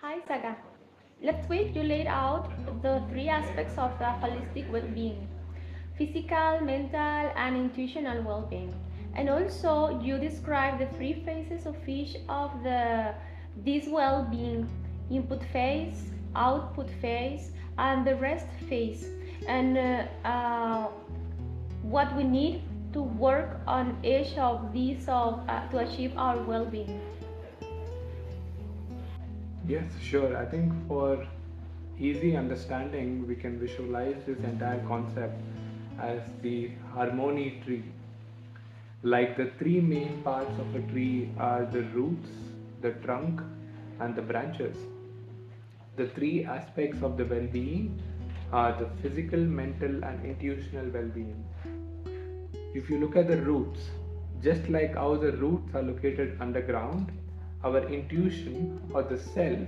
Hi Saga. Last week you laid out the three aspects of the holistic well-being: physical, mental, and intuitional well-being. And also you described the three phases of each of this well-being: input phase, output phase, and the rest phase. And what we need to work on each of these to achieve our well-being. Yes, sure. I think for easy understanding, we can visualize this entire concept as the harmony tree. Like the three main parts of a tree are the roots, the trunk, and the branches. The three aspects of the well being are the physical, mental, and intuitional well being. If you look at the roots, just like how the roots are located underground, our intuition or the self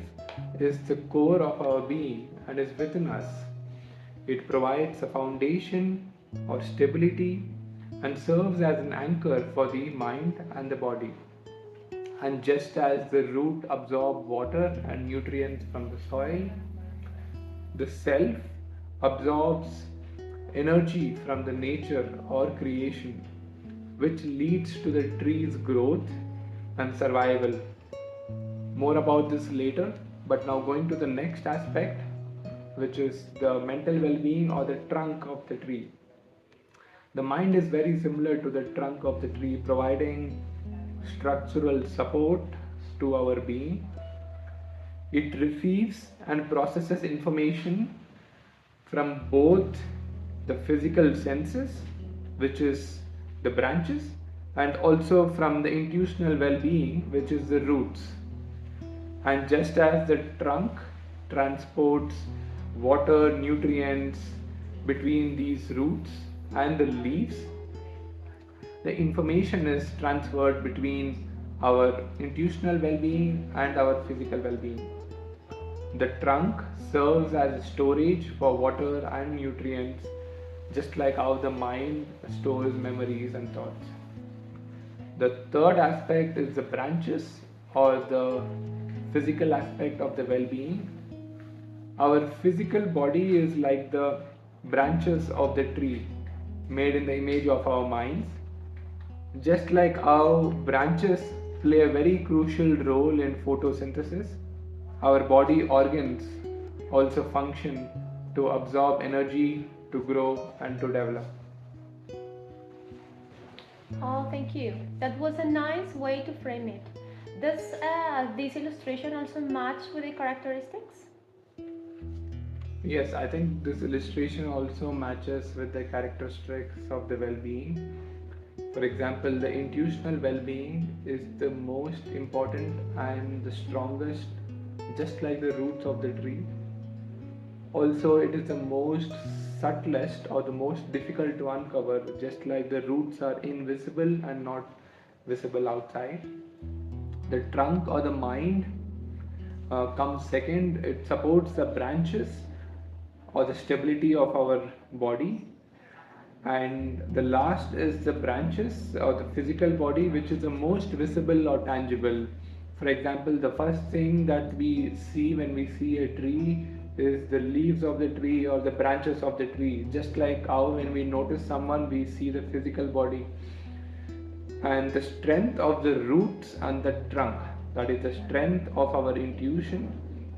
is the core of our being and is within us. It provides a foundation or stability and serves as an anchor for the mind and the body. And just as the root absorbs water and nutrients from the soil, the self absorbs energy from the nature or creation, which leads to the tree's growth and survival. More about this later, but now going to the next aspect, which is the mental well being or the trunk of the tree. The mind is very similar to the trunk of the tree, providing structural support to our being. It receives and processes information from both the physical senses, which is the branches, and also from the intuitional well being, which is the roots. And just as the trunk transports water, nutrients between these roots and the leaves, the information is transferred between our intuitional well being and our physical well being. The trunk serves as storage for water and nutrients, just like how the mind stores memories and thoughts. The third aspect is the branches or the physical aspect of the well being. Our physical body is like the branches of the tree made in the image of our minds. Just like how branches play a very crucial role in photosynthesis, our body organs also function to absorb energy, to grow, and to develop. Oh, thank you. That was a nice way to frame it. Does this illustration also match with the characteristics? Yes, I think this illustration also matches with the characteristics of the well being. For example, the intuitional well being is the most important and the strongest, just like the roots of the tree. Also, it is the most subtlest or the most difficult to uncover, just like the roots are invisible and not visible outside. The trunk or the mind comes second. It supports the branches or the stability of our body. And the last is the branches or the physical body, which is the most visible or tangible. For example, the first thing that we see when we see a tree is the leaves of the tree or the branches of the tree. Just like how when we notice someone, we see the physical body. And the strength of the roots and the trunk, that is the strength of our intuition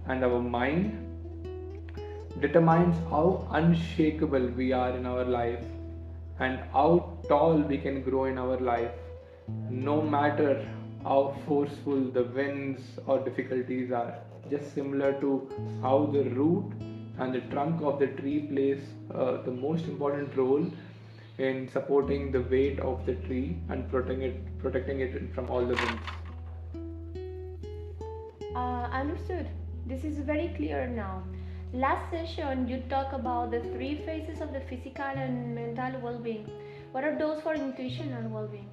and our mind, determines how unshakable we are in our life and how tall we can grow in our life, no matter how forceful the winds or difficulties are. Just similar to how the root and the trunk of the tree plays the most important role in supporting the weight of the tree and protecting it from all the winds. Understood. This is very clear now. Last session, you talked about the three phases of the physical and mental well being. What are those for intuitional well being?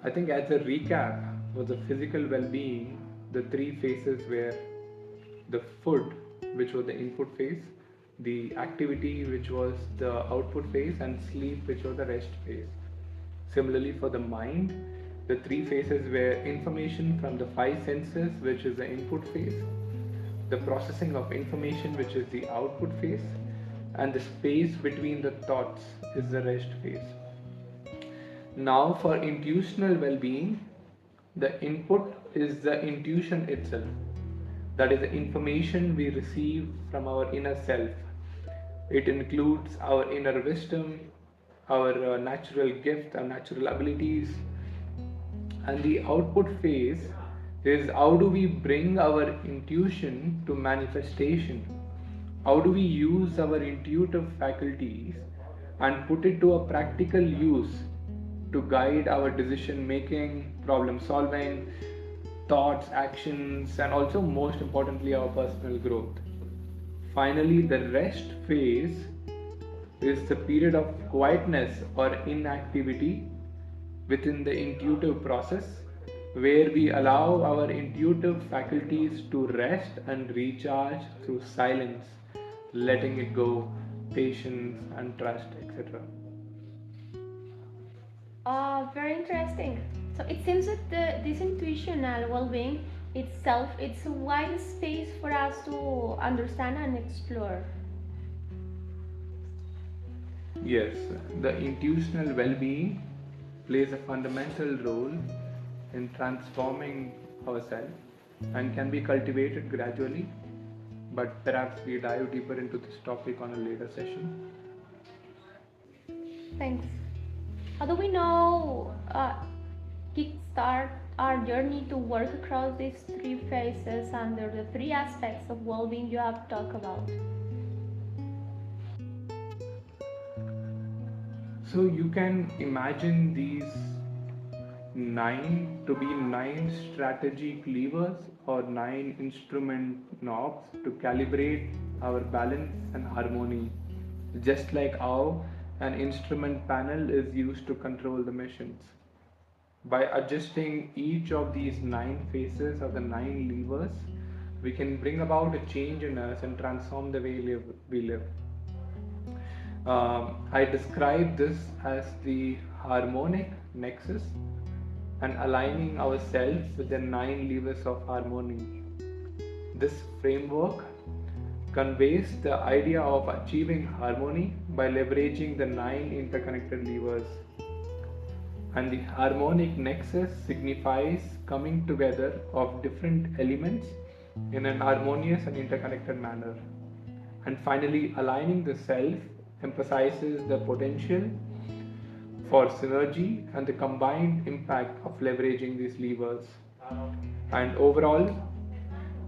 I think, as a recap for the physical well being, the three phases were the food, which was the input phase, the activity, which was the output phase, and sleep, which was the rest phase. Similarly, for the mind, the three phases were information from the five senses, which is the input phase, the processing of information, which is the output phase, and the space between the thoughts is the rest phase. Now, for intuitional well being, the input is the intuition itself. That is the information we receive from our inner self. It includes our inner wisdom, our natural gift, our natural abilities, and the output phase is how do we bring our intuition to manifestation? How do we use our intuitive faculties and put it to a practical use to guide our decision making, problem solving, thoughts, actions, and also most importantly, our personal growth? Finally, the rest phase is the period of quietness or inactivity within the intuitive process where we allow our intuitive faculties to rest and recharge through silence, letting it go, patience, and trust, etc. Very interesting. So it seems that this intuitional well-being itself, it's a wide space for us to understand and explore. Yes, the intuitional well being plays a fundamental role in transforming ourselves and can be cultivated gradually, but perhaps we dive deeper into this topic on a later session. Thanks. How do we know kickstart our journey to work across these three phases under the three aspects of well-being you have talked about? So you can imagine these nine to be nine strategic levers or nine instrument knobs to calibrate our balance and harmony, just like how an instrument panel is used to control the machines. By adjusting each of these nine phases of the nine levers, we can bring about a change in us and transform the way we live. I describe this as the harmonic nexus and aligning ourselves with the nine levers of harmony. This framework conveys the idea of achieving harmony by leveraging the nine interconnected levers. And the harmonic nexus signifies coming together of different elements in an harmonious and interconnected manner. And finally, aligning the self emphasizes the potential for synergy and the combined impact of leveraging these levers. And overall,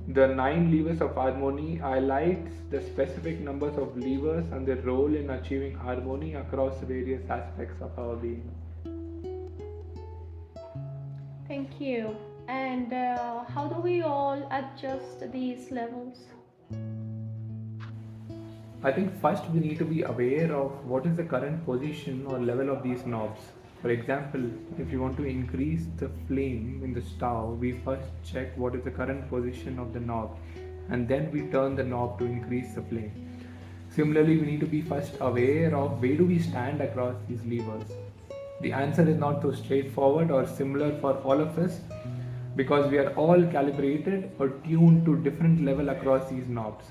the nine levers of harmony highlights the specific numbers of levers and their role in achieving harmony across various aspects of our being. Thank you. And how do we all adjust these levels? I think first we need to be aware of what is the current position or level of these knobs. For example, if you want to increase the flame in the stove, we first check what is the current position of the knob and then we turn the knob to increase the flame. Similarly, we need to be first aware of where do we stand across these levers. The answer is not so straightforward or similar for all of us because we are all calibrated or tuned to different level across these knobs.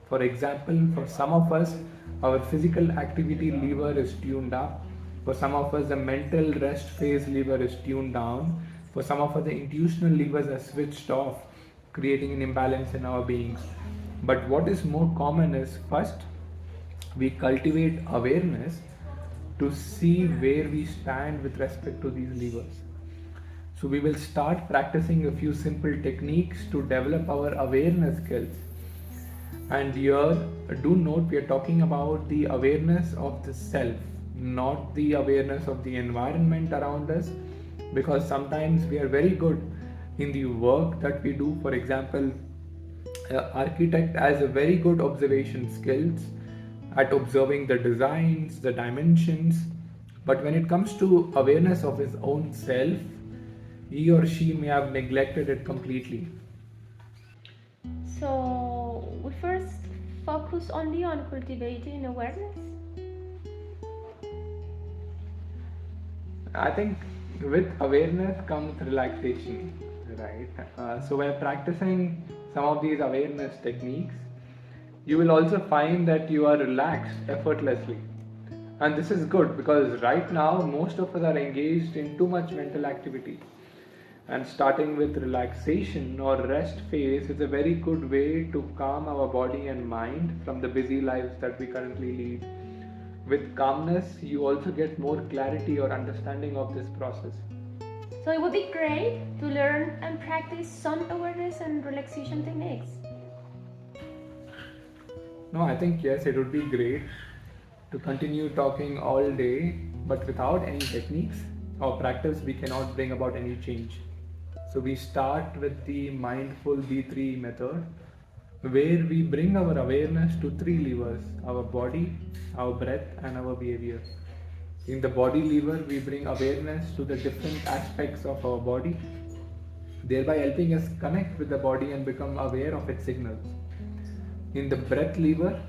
For example, for some of us, our physical activity lever is tuned up. For some of us, the mental rest phase lever is tuned down. For some of us, the intuitional levers are switched off, creating an imbalance in our beings. But what is more common is first, we cultivate awareness to see where we stand with respect to these levers. So we will start practicing a few simple techniques to develop our awareness skills. And here, do note we are talking about the awareness of the self, not the awareness of the environment around us, because sometimes we are very good in the work that we do. For example, an architect has a very good observation skills at observing the designs, the dimensions, but when it comes to awareness of his own self, he or she may have neglected it completely. So we first focus only on cultivating awareness. I think with awareness comes relaxation, right? So by practicing some of these awareness techniques, you will also find that you are relaxed effortlessly. And this is good because right now most of us are engaged in too much mental activity. And starting with relaxation or rest phase is a very good way to calm our body and mind from the busy lives that we currently lead. With calmness, you also get more clarity or understanding of this process. So it would be great to learn and practice some awareness and relaxation techniques. No, I think yes, it would be great to continue talking all day, but without any techniques or practice, we cannot bring about any change. So we start with the mindful B3 method, where we bring our awareness to three levers: our body, our breath, and our behavior. In the body lever, we bring awareness to the different aspects of our body, thereby helping us connect with the body and become aware of its signals. In the breath lever,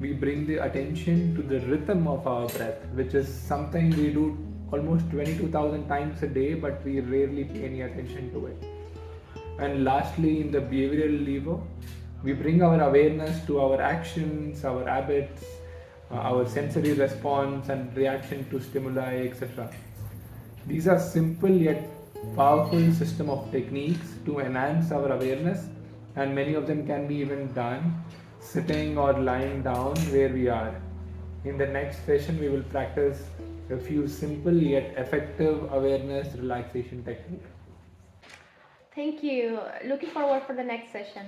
we bring the attention to the rhythm of our breath, which is something we do almost 22,000 times a day, but we rarely pay any attention to it. And lastly, in the behavioral lever, we bring our awareness to our actions, our habits, our sensory response, and reaction to stimuli, etc. These are simple yet powerful system of techniques to enhance our awareness, and many of them can be even done sitting or lying down where we are. In the next session, we will practice a few simple yet effective awareness relaxation techniques. Thank you. Looking forward for the next session.